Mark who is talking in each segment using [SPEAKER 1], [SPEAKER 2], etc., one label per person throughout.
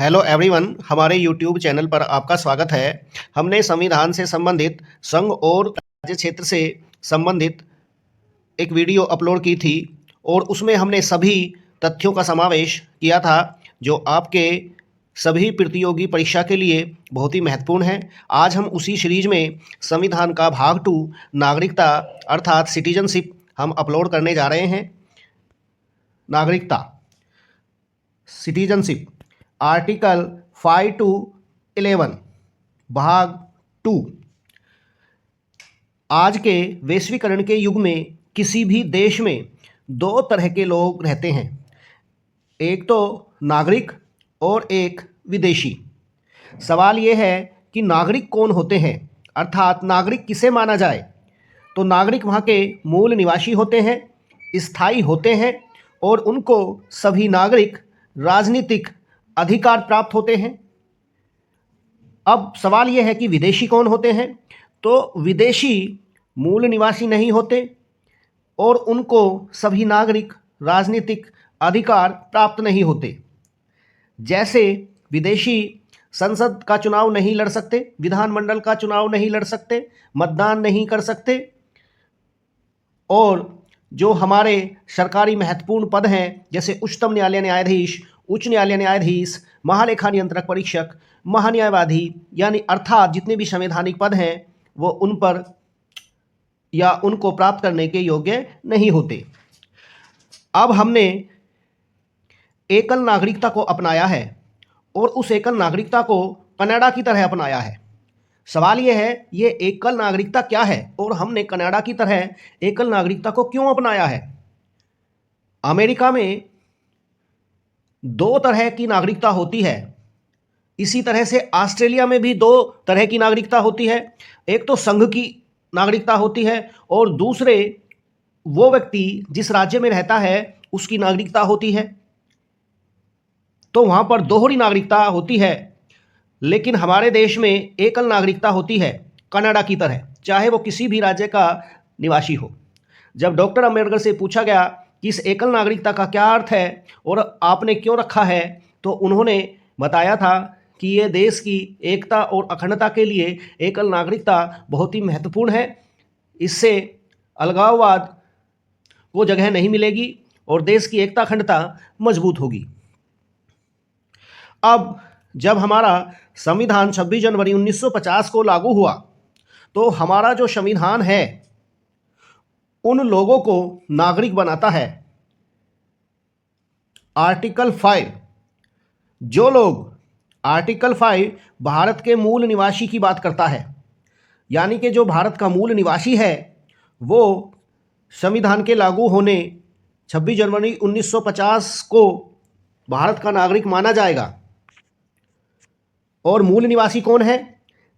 [SPEAKER 1] Hello everyone, हमारे YouTube channel पर आपका स्वागत है। हमने संविधान से संबंधित संघ और राज्य क्षेत्र से संबंधित एक वीडियो अपलोड की थी और उसमें हमने सभी तथ्यों का समावेश किया था जो आपके सभी प्रतियोगी परीक्षा के लिए बहुत ही महत्वपूर्ण है। आज हम उसी सीरीज में संविधान का भाग 2 नागरिकता अर्थात सिटीजनशिप हम अपलोड करने जा रहे हैं। नागरिकता सिटीजनशिप आर्टिकल 5 to 11 भाग 2। आज के वैश्वीकरण के युग में किसी भी देश में दो तरह के लोग रहते हैं, एक तो नागरिक और एक विदेशी। सवाल यह है कि नागरिक कौन होते हैं, अर्थात नागरिक किसे माना जाए। तो नागरिक वहाँ के मूल निवासी होते हैं, स्थायी होते हैं और उनको सभी नागरिक राजनीतिक अधिकार प्राप्त होते हैं। अब सवाल यह है कि विदेशी कौन होते हैं। तो विदेशी मूल निवासी नहीं होते और उनको सभी नागरिक राजनीतिक अधिकार प्राप्त नहीं होते। जैसे विदेशी संसद का चुनाव नहीं लड़ सकते, विधानमंडल का चुनाव नहीं लड़ सकते, मतदान नहीं कर सकते और जो हमारे सरकारी महत्वपूर्ण पद हैं जैसे उच्चतम न्यायालय न्यायाधीश, उच्च न्यायालय न्यायाधीश, महालेखा नियंत्रक परीक्षक, महान्यायवादी, यानी अर्थात जितने भी संवैधानिक पद हैं वो उन पर या उनको प्राप्त करने के योग्य नहीं होते। अब हमने एकल नागरिकता को अपनाया है और उस एकल नागरिकता को कनाडा की तरह अपनाया है। सवाल यह है, ये एकल नागरिकता क्या है और हमने कनाडा की तरह एकल नागरिकता को क्यों अपनाया है। अमेरिका में दो तरह की नागरिकता होती है, इसी तरह से ऑस्ट्रेलिया में भी दो तरह की नागरिकता होती है। एक तो संघ की नागरिकता होती है और दूसरे वो व्यक्ति जिस राज्य में रहता है उसकी नागरिकता होती है। तो वहाँ पर दोहरी नागरिकता होती है, लेकिन हमारे देश में एकल नागरिकता होती है कनाडा की तरह, चाहे वो किसी भी राज्य का निवासी हो। जब डॉक्टर अंबेडकर से पूछा गया कि इस एकल नागरिकता का क्या अर्थ है और आपने क्यों रखा है, तो उन्होंने बताया था कि ये देश की एकता और अखंडता के लिए एकल नागरिकता बहुत ही महत्वपूर्ण है। इससे अलगाववाद को जगह नहीं मिलेगी और देश की एकता अखंडता मजबूत होगी। अब जब हमारा संविधान 26 जनवरी 1950 को लागू हुआ तो हमारा जो संविधान है उन लोगों को नागरिक बनाता है। आर्टिकल 5, जो लोग आर्टिकल 5 भारत के मूल निवासी की बात करता है, यानी कि जो भारत का मूल निवासी है वो संविधान के लागू होने 26 जनवरी 1950 को भारत का नागरिक माना जाएगा। और मूल निवासी कौन है?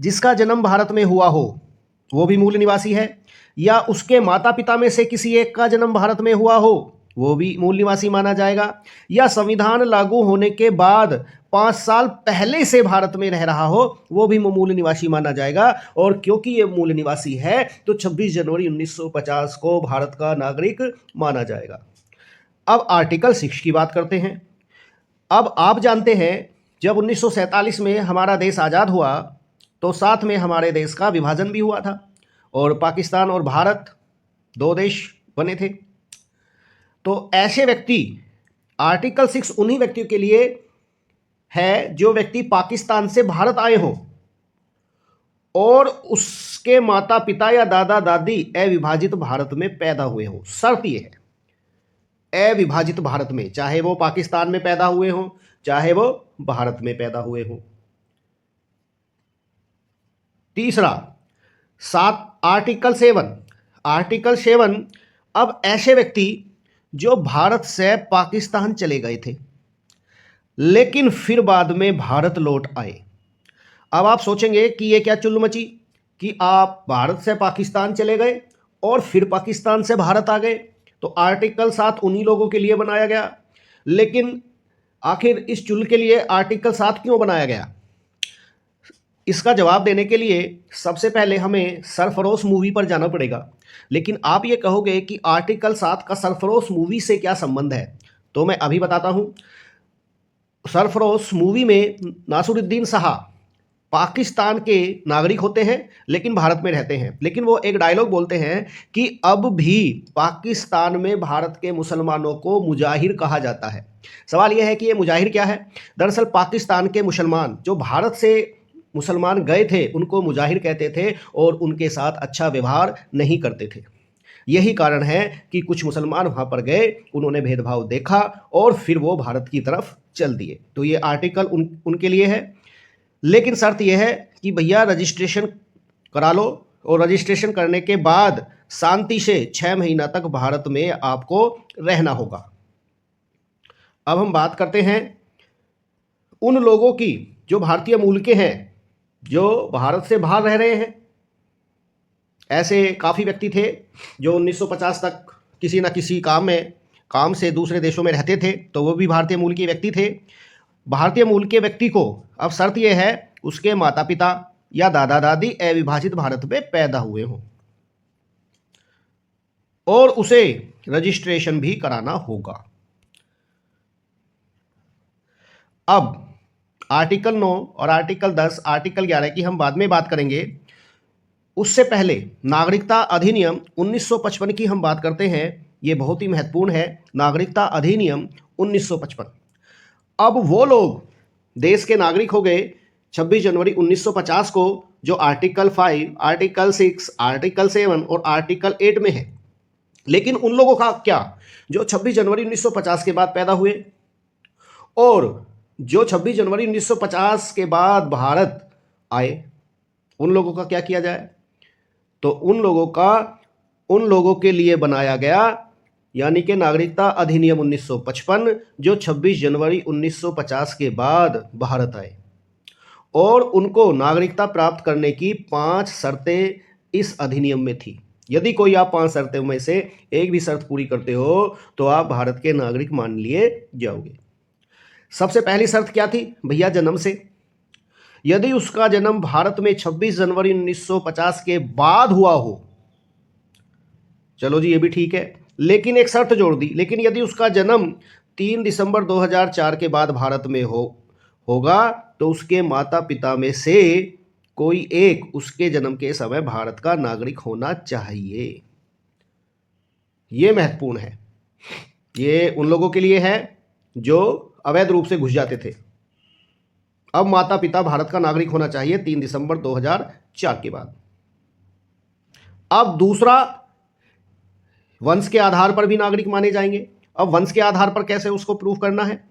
[SPEAKER 1] जिसका जन्म भारत में हुआ हो वो भी मूल निवासी है, या उसके माता पिता में से किसी एक का जन्म भारत में हुआ हो वो भी मूल निवासी माना जाएगा, या संविधान लागू होने के बाद 5 साल पहले से भारत में रह रहा हो वो भी मूल निवासी माना जाएगा। और क्योंकि ये मूल निवासी है तो 26 जनवरी 1950 को भारत का नागरिक माना जाएगा। अब आर्टिकल 6 की बात करते हैं। अब आप जानते हैं जब 1947 में हमारा देश आज़ाद हुआ तो साथ में हमारे देश का विभाजन भी हुआ था और पाकिस्तान और भारत दो देश बने थे। तो ऐसे व्यक्ति, आर्टिकल 6 उन्हीं व्यक्तियों के लिए है जो व्यक्ति पाकिस्तान से भारत आए हों और उसके माता पिता या दादा दादी अविभाजित भारत में पैदा हुए हों। शर्त यह है, अविभाजित भारत में, चाहे वो पाकिस्तान में पैदा हुए हों चाहे वो भारत में पैदा हुए हों। तीसरा, आर्टिकल 7, अब ऐसे व्यक्ति जो भारत से पाकिस्तान चले गए थे लेकिन फिर बाद में भारत लौट आए। अब आप सोचेंगे कि ये क्या चुल्लू मची कि आप भारत से पाकिस्तान चले गए और फिर पाकिस्तान से भारत आ गए। तो आर्टिकल 7 उन्हीं लोगों के लिए बनाया गया, लेकिन आखिर इस चुल्लू के लिए आर्टिकल 7 क्यों बनाया गया? इसका जवाब देने के लिए सबसे पहले हमें सरफरोश मूवी पर जाना पड़ेगा। लेकिन आप ये कहोगे कि आर्टिकल 7 का सरफरोश मूवी से क्या संबंध है, तो मैं अभी बताता हूँ। सरफरोश मूवी में नासिरुद्दीन शाह पाकिस्तान के नागरिक होते हैं लेकिन भारत में रहते हैं, लेकिन वो एक डायलॉग बोलते हैं कि अब भी पाकिस्तान में भारत के मुसलमानों को मुजाहिर कहा जाता है। सवाल यह है कि ये मुजाहिर क्या है? दरअसल पाकिस्तान के मुसलमान जो भारत से मुसलमान गए थे उनको मुजाहिर कहते थे और उनके साथ अच्छा व्यवहार नहीं करते थे। यही कारण है कि कुछ मुसलमान वहाँ पर गए, उन्होंने भेदभाव देखा और फिर वो भारत की तरफ चल दिए। तो ये आर्टिकल उनके लिए है, लेकिन शर्त यह है कि भैया रजिस्ट्रेशन करा लो और रजिस्ट्रेशन करने के बाद शांति से 6 महीना तक भारत में आपको रहना होगा। अब हम बात करते हैं उन लोगों की जो भारतीय मूल के हैं, जो भारत से बाहर रह रहे हैं। ऐसे काफ़ी व्यक्ति थे जो 1950 तक किसी न किसी काम से दूसरे देशों में रहते थे, तो वो भी भारतीय मूल के व्यक्ति थे। भारतीय मूल के व्यक्ति को अब शर्त यह है उसके माता पिता या दादा दादी अविभाजित भारत में पैदा हुए हों और उसे रजिस्ट्रेशन भी कराना होगा। अब आर्टिकल 9 और आर्टिकल 10, आर्टिकल 11 की हम बाद में बात करेंगे। उससे पहले नागरिकता अधिनियम 1955 की हम बात करते हैं। ये बहुत ही महत्वपूर्ण है, नागरिकता अधिनियम 1955। अब वो लोग देश के नागरिक हो गए 26 जनवरी 1950 को, जो आर्टिकल 5, आर्टिकल 6, आर्टिकल 7 और आर्टिकल 8 में है। लेकिन उन लोगों का क्या जो 26 जनवरी 1950 के बाद पैदा हुए और जो 26 जनवरी 1950 के बाद भारत आए, उन लोगों का क्या किया जाए? तो उन लोगों के लिए बनाया गया यानी कि नागरिकता अधिनियम 1955, जो 26 जनवरी 1950 के बाद भारत आए और उनको नागरिकता प्राप्त करने की 5 शर्तें इस अधिनियम में थी। यदि कोई आप 5 शर्तों में से एक भी शर्त पूरी करते हो तो आप भारत के नागरिक मान लिए जाओगे। सबसे पहली शर्त क्या थी भैया? जन्म से। यदि उसका जन्म भारत में 26 जनवरी 1950 के बाद हुआ हो, चलो जी ये भी ठीक है, लेकिन एक शर्त जोड़ दी, लेकिन यदि उसका जन्म 3 दिसंबर 2004 के बाद भारत में होगा तो उसके माता पिता में से कोई एक उसके जन्म के समय भारत का नागरिक होना चाहिए। ये महत्वपूर्ण है। ये उन लोगों के लिए है जो अवैध रूप से घुस जाते थे। अब माता पिता भारत का नागरिक होना चाहिए 3 दिसंबर 2004 के बाद। अब दूसरा, वंश के आधार पर भी नागरिक माने जाएंगे। अब वंश के आधार पर कैसे उसको प्रूफ करना है?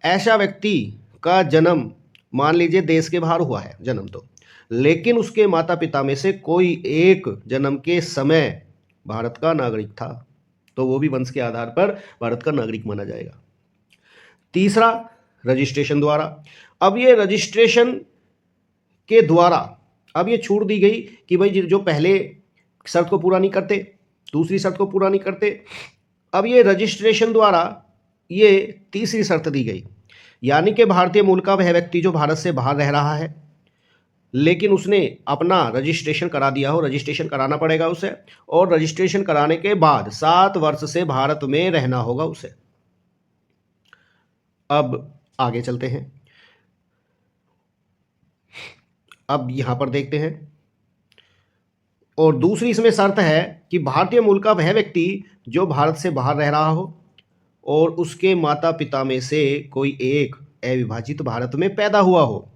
[SPEAKER 1] ऐसा व्यक्ति का जन्म मान लीजिए देश के बाहर हुआ है जन्म तो, लेकिन उसके माता पिता में से कोई एक जन्म के समय भारत का नागरिक था, तो वो भी वंश के आधार पर भारत का नागरिक माना जाएगा। तीसरा, रजिस्ट्रेशन द्वारा। अब ये रजिस्ट्रेशन के द्वारा अब ये छूट दी गई कि भाई जो पहले शर्त को पूरा नहीं करते, दूसरी शर्त को पूरा नहीं करते, अब ये रजिस्ट्रेशन द्वारा ये तीसरी शर्त दी गई, यानी कि भारतीय मूल का वह व्यक्ति जो भारत से बाहर रह रहा है लेकिन उसने अपना रजिस्ट्रेशन करा दिया हो, रजिस्ट्रेशन कराना पड़ेगा उसे, और रजिस्ट्रेशन कराने के बाद 7 वर्ष से भारत में रहना होगा उसे। अब आगे चलते हैं। अब यहां पर देखते हैं, और दूसरी इसमें शर्त है कि भारतीय मूल का वह व्यक्ति जो भारत से बाहर रह रहा हो और उसके माता पिता में से कोई एक अविभाजित भारत में पैदा हुआ हो।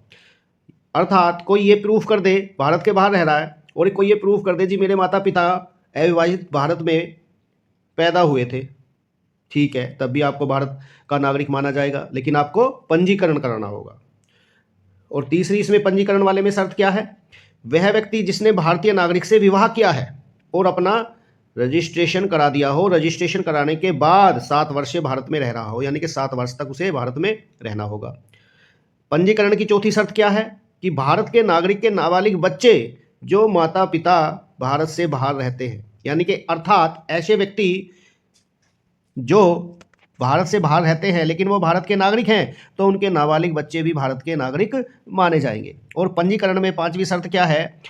[SPEAKER 1] अर्थात कोई ये प्रूफ कर दे भारत के बाहर रह रहा है और कोई ये प्रूफ कर दे जी मेरे माता पिता अविभाजित भारत में पैदा हुए थे, ठीक है, तब भी आपको भारत का नागरिक माना जाएगा, लेकिन आपको पंजीकरण कराना होगा। और तीसरी इसमें पंजीकरण वाले में शर्त क्या है? वह व्यक्ति जिसने भारतीय नागरिक से विवाह किया है और अपना रजिस्ट्रेशन करा दिया हो, रजिस्ट्रेशन कराने के बाद 7 वर्ष भारत में रह रहा हो, यानी कि 7 वर्ष तक उसे भारत में रहना होगा। पंजीकरण की चौथी शर्त क्या है कि भारत के नागरिक के नाबालिग बच्चे जो माता पिता भारत से बाहर रहते हैं, यानी कि अर्थात ऐसे व्यक्ति जो भारत से बाहर रहते हैं लेकिन वो भारत के नागरिक हैं, तो उनके नाबालिग बच्चे भी भारत के नागरिक माने जाएंगे। और पंजीकरण में 5वीं शर्त क्या है?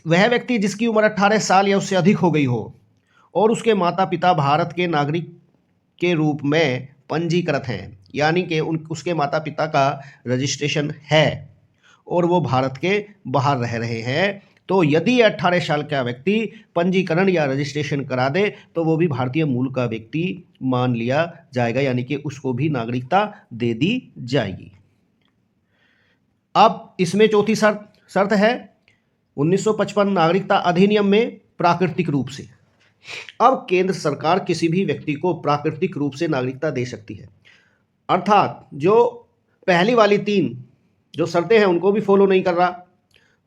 [SPEAKER 1] वह व्यक्ति जिसकी उम्र 18 साल या उससे अधिक हो गई हो और उसके माता पिता भारत के नागरिक के रूप में पंजीकृत हैं, यानी कि उसके माता पिता का रजिस्ट्रेशन है और वो भारत के बाहर रह रहे हैं, तो यदि 18 साल का व्यक्ति पंजीकरण या रजिस्ट्रेशन करा दे तो वो भी भारतीय मूल का व्यक्ति मान लिया जाएगा, यानी कि उसको भी नागरिकता दे दी जाएगी। अब इसमें चौथी शर्त है 1955 नागरिकता अधिनियम में प्राकृतिक रूप से। अब केंद्र सरकार किसी भी व्यक्ति को प्राकृतिक रूप से नागरिकता दे सकती है, अर्थात जो पहली वाली 3 जो शर्तें हैं उनको भी फॉलो नहीं कर रहा,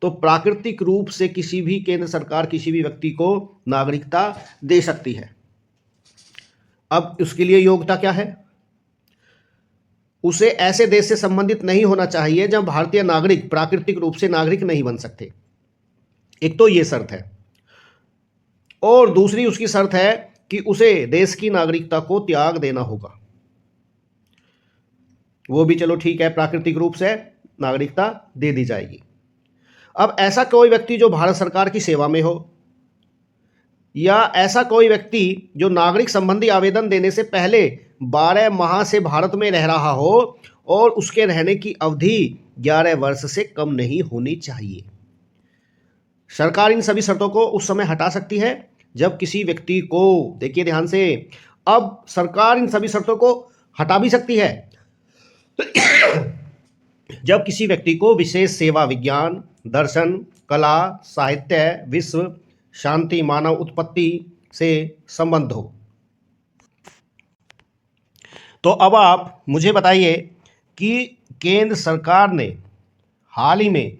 [SPEAKER 1] तो प्राकृतिक रूप से किसी भी केंद्र सरकार किसी भी व्यक्ति को नागरिकता दे सकती है। अब उसके लिए योग्यता क्या है? उसे ऐसे देश से संबंधित नहीं होना चाहिए जब भारतीय नागरिक प्राकृतिक रूप से नागरिक नहीं बन सकते, एक तो ये शर्त है। और दूसरी उसकी शर्त है कि उसे देश की नागरिकता को त्याग देना होगा। वो भी चलो ठीक है, प्राकृतिक रूप से नागरिकता दे दी जाएगी। अब ऐसा कोई व्यक्ति जो भारत सरकार की सेवा में हो, या ऐसा कोई व्यक्ति जो नागरिक संबंधी आवेदन देने से पहले 12 माह से भारत में रह रहा हो और उसके रहने की अवधि 11 वर्ष से कम नहीं होनी चाहिए। सरकार इन सभी शर्तों को उस समय हटा सकती है जब किसी व्यक्ति को, देखिए ध्यान से, अब सरकार इन सभी शर्तों को हटा भी सकती है जब किसी व्यक्ति को विशेष सेवा, विज्ञान, दर्शन, कला, साहित्य, विश्व शांति, मानव उत्पत्ति से संबंध हो। तो अब आप मुझे बताइए कि केंद्र सरकार ने हाल ही में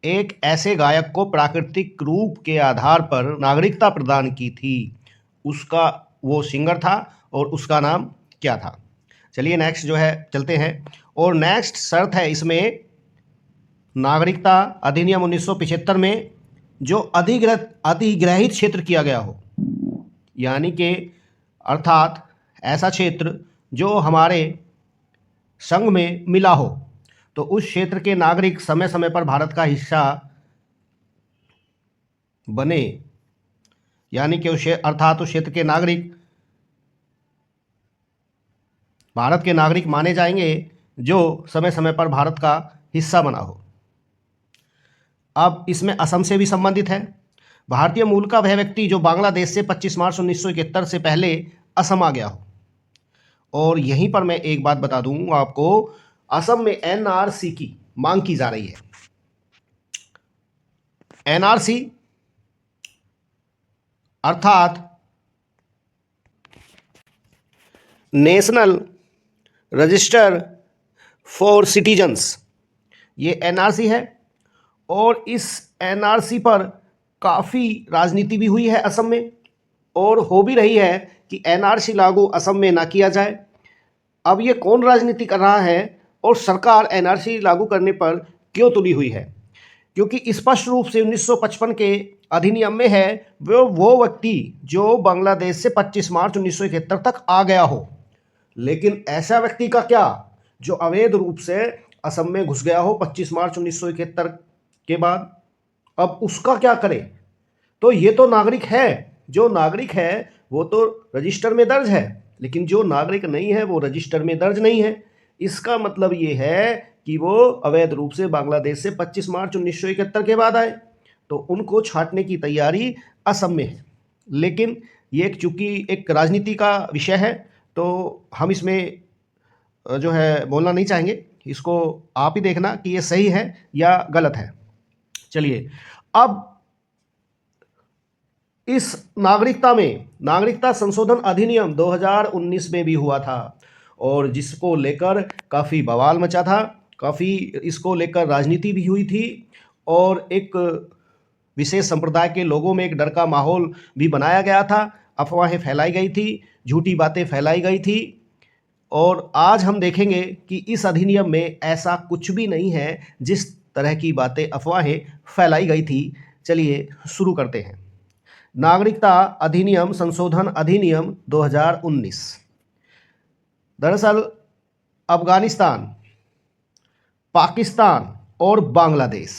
[SPEAKER 1] एक ऐसे गायक को प्राकृतिक रूप के आधार पर नागरिकता प्रदान की थी, उसका वो सिंगर था और उसका नाम क्या था? चलिए नेक्स्ट जो है चलते हैं। और नेक्स्ट शर्त है इसमें नागरिकता अधिनियम 1975 में जो अधिग्रहित क्षेत्र किया गया हो, यानी कि अर्थात ऐसा क्षेत्र जो हमारे संघ में मिला हो, तो उस क्षेत्र के नागरिक समय समय पर भारत का हिस्सा बने, यानी कि अर्थात उस क्षेत्र के नागरिक भारत के नागरिक माने जाएंगे जो समय समय पर भारत का हिस्सा बना हो। अब इसमें असम से भी संबंधित है। भारतीय मूल का वह व्यक्ति जो बांग्लादेश से 25 मार्च 1971 से पहले असम आ गया हो। और यहीं पर मैं एक बात बता दूं आपको, असम में एनआरसी की मांग की जा रही है। एनआरसी अर्थात नेशनल रजिस्टर फॉर सिटीजन्स, ये एनआरसी है। और इस एनआरसी पर काफ़ी राजनीति भी हुई है असम में, और हो भी रही है कि एनआरसी लागू असम में ना किया जाए। अब ये कौन राजनीति कर रहा है और सरकार एनआरसी लागू करने पर क्यों तुली हुई है? क्योंकि स्पष्ट रूप से 1955 के अधिनियम में है वो व्यक्ति जो बांग्लादेश से 25 मार्च 1971 तक आ गया हो। लेकिन ऐसा व्यक्ति का क्या जो अवैध रूप से असम में घुस गया हो 25 मार्च 1971 के बाद, अब उसका क्या करे? तो ये तो नागरिक है, जो नागरिक है वो तो रजिस्टर में दर्ज है, लेकिन जो नागरिक नहीं है वो रजिस्टर में दर्ज नहीं है। इसका मतलब ये है कि वो अवैध रूप से बांग्लादेश से 25 मार्च 1971 के बाद आए, तो उनको छांटने की तैयारी असम में है। लेकिन ये चूंकि एक राजनीति का विषय है तो हम इसमें जो है बोलना नहीं चाहेंगे, इसको आप ही देखना कि ये सही है या गलत है। चलिए, अब इस नागरिकता संशोधन अधिनियम 2019 में भी हुआ था और जिसको लेकर काफ़ी बवाल मचा था, काफ़ी इसको लेकर राजनीति भी हुई थी और एक विशेष संप्रदाय के लोगों में एक डर का माहौल भी बनाया गया था, अफवाहें फैलाई गई थी, झूठी बातें फैलाई गई थी। और आज हम देखेंगे कि इस अधिनियम में ऐसा कुछ भी नहीं है जिस तरह की बातें, अफवाहें फैलाई गई थी। चलिए शुरू करते हैं। नागरिकता अधिनियम संशोधन अधिनियम 2019 दरअसल अफगानिस्तान, पाकिस्तान और बांग्लादेश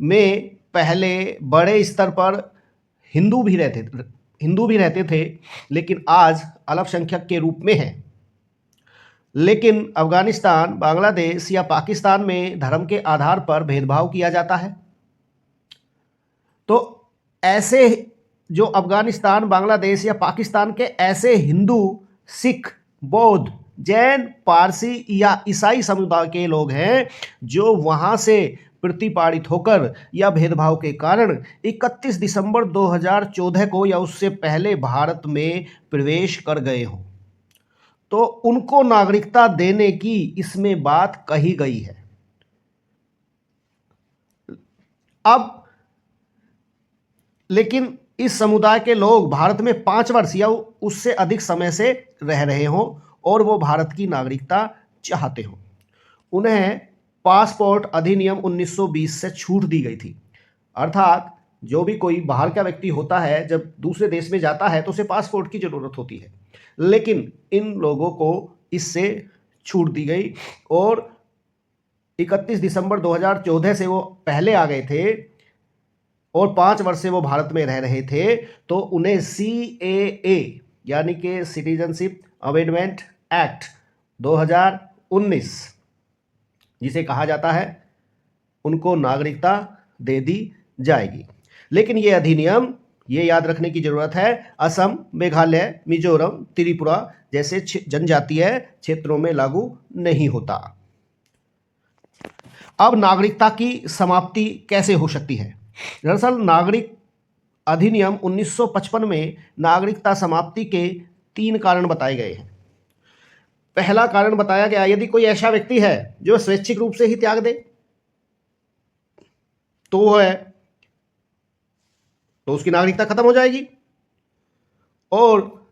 [SPEAKER 1] में पहले बड़े स्तर पर हिंदू भी रहते थे, लेकिन आज अल्पसंख्यक के रूप में है। लेकिन अफगानिस्तान, बांग्लादेश या पाकिस्तान में धर्म के आधार पर भेदभाव किया जाता है। तो ऐसे जो अफगानिस्तान, बांग्लादेश या पाकिस्तान के ऐसे हिंदू, सिख, बौद्ध, जैन, पारसी या ईसाई समुदाय के लोग हैं जो वहां से प्रतिपादित होकर या भेदभाव के कारण 31 दिसंबर 2014 को या उससे पहले भारत में प्रवेश कर गए हों, तो उनको नागरिकता देने की इसमें बात कही गई है। अब लेकिन इस समुदाय के लोग भारत में 5 वर्ष या उससे अधिक समय से रह रहे हों और वो भारत की नागरिकता चाहते हों, उन्हें पासपोर्ट अधिनियम 1920 से छूट दी गई थी। अर्थात जो भी कोई बाहर का व्यक्ति होता है, जब दूसरे देश में जाता है तो उसे पासपोर्ट की ज़रूरत होती है, लेकिन इन लोगों को इससे छूट दी गई और 31 दिसंबर 2014 से वो पहले आ गए थे और 5 वर्ष से वो भारत में रह रहे थे, तो उन्हें CAA यानी कि सिटीजनशिप अमेंडमेंट एक्ट 2019 जिसे कहा जाता है, उनको नागरिकता दे दी जाएगी। लेकिन ये अधिनियम, ये याद रखने की ज़रूरत है, असम, मेघालय, मिजोरम, त्रिपुरा जैसे जनजातीय क्षेत्रों में लागू नहीं होता। अब नागरिकता की समाप्ति कैसे हो सकती है? दरअसल नागरिक अधिनियम 1955 में नागरिकता समाप्ति के 3 कारण बताए गए हैं। पहला कारण बताया गया, यदि कोई ऐसा व्यक्ति है जो स्वैच्छिक रूप से ही त्याग दे तो उसकी नागरिकता खत्म हो जाएगी। और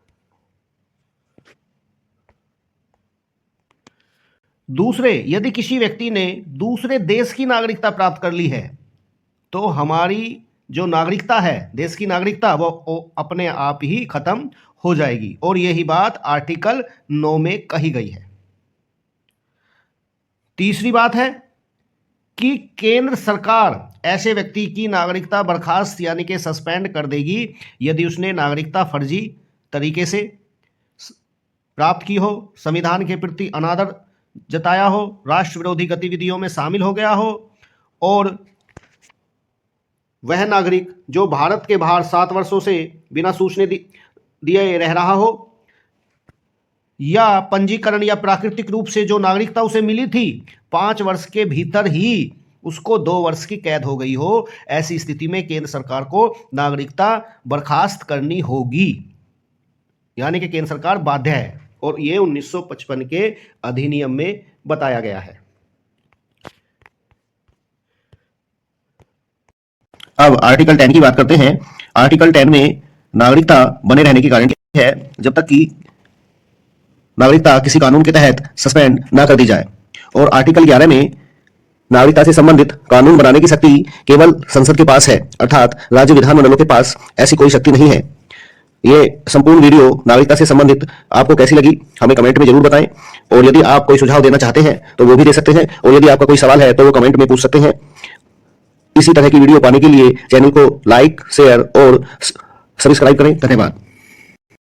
[SPEAKER 1] दूसरे, यदि किसी व्यक्ति ने दूसरे देश की नागरिकता प्राप्त कर ली है तो हमारी जो नागरिकता है, देश की नागरिकता, वो अपने आप ही खत्म हो जाएगी। और यही बात आर्टिकल 9 में कही गई है। तीसरी बात है कि केंद्र सरकार ऐसे व्यक्ति की नागरिकता बर्खास्त यानी कि सस्पेंड कर देगी यदि उसने नागरिकता फर्जी तरीके से प्राप्त की हो, संविधान के प्रति अनादर जताया हो, राष्ट्र विरोधी गतिविधियों में शामिल हो गया हो और वह नागरिक जो भारत के बाहर 7 वर्षों से बिना सूचना दिए रह रहा हो, या पंजीकरण या प्राकृतिक रूप से जो नागरिकता उसे मिली थी 5 वर्ष के भीतर ही उसको 2 वर्ष की कैद हो गई हो, ऐसी स्थिति में केंद्र सरकार को नागरिकता बर्खास्त करनी होगी, यानी कि केंद्र सरकार बाध्य है। और ये 1955 के अधिनियम में बताया गया है।
[SPEAKER 2] अब आर्टिकल 10 की बात करते हैं। आर्टिकल 10 में नागरिकता बने रहने की गारंटी है जब तक कि नागरिकता किसी कानून के तहत सस्पेंड ना कर दी जाए। और आर्टिकल 11 में नागरिकता से संबंधित कानून बनाने की शक्ति केवल संसद के पास है, अर्थात राज्य विधानमंडलों के पास ऐसी कोई शक्ति नहीं है। ये संपूर्ण वीडियो नागरिकता से संबंधित आपको कैसी लगी हमें कमेंट में जरूर बताएं। और यदि आप कोई सुझाव देना चाहते हैं तो वो भी दे सकते हैं, और यदि आपका कोई सवाल है तो वो कमेंट में पूछ सकते हैं। इसी तरह की वीडियो पाने के लिए चैनल को लाइक, शेयर और सब्सक्राइब करें। धन्यवाद।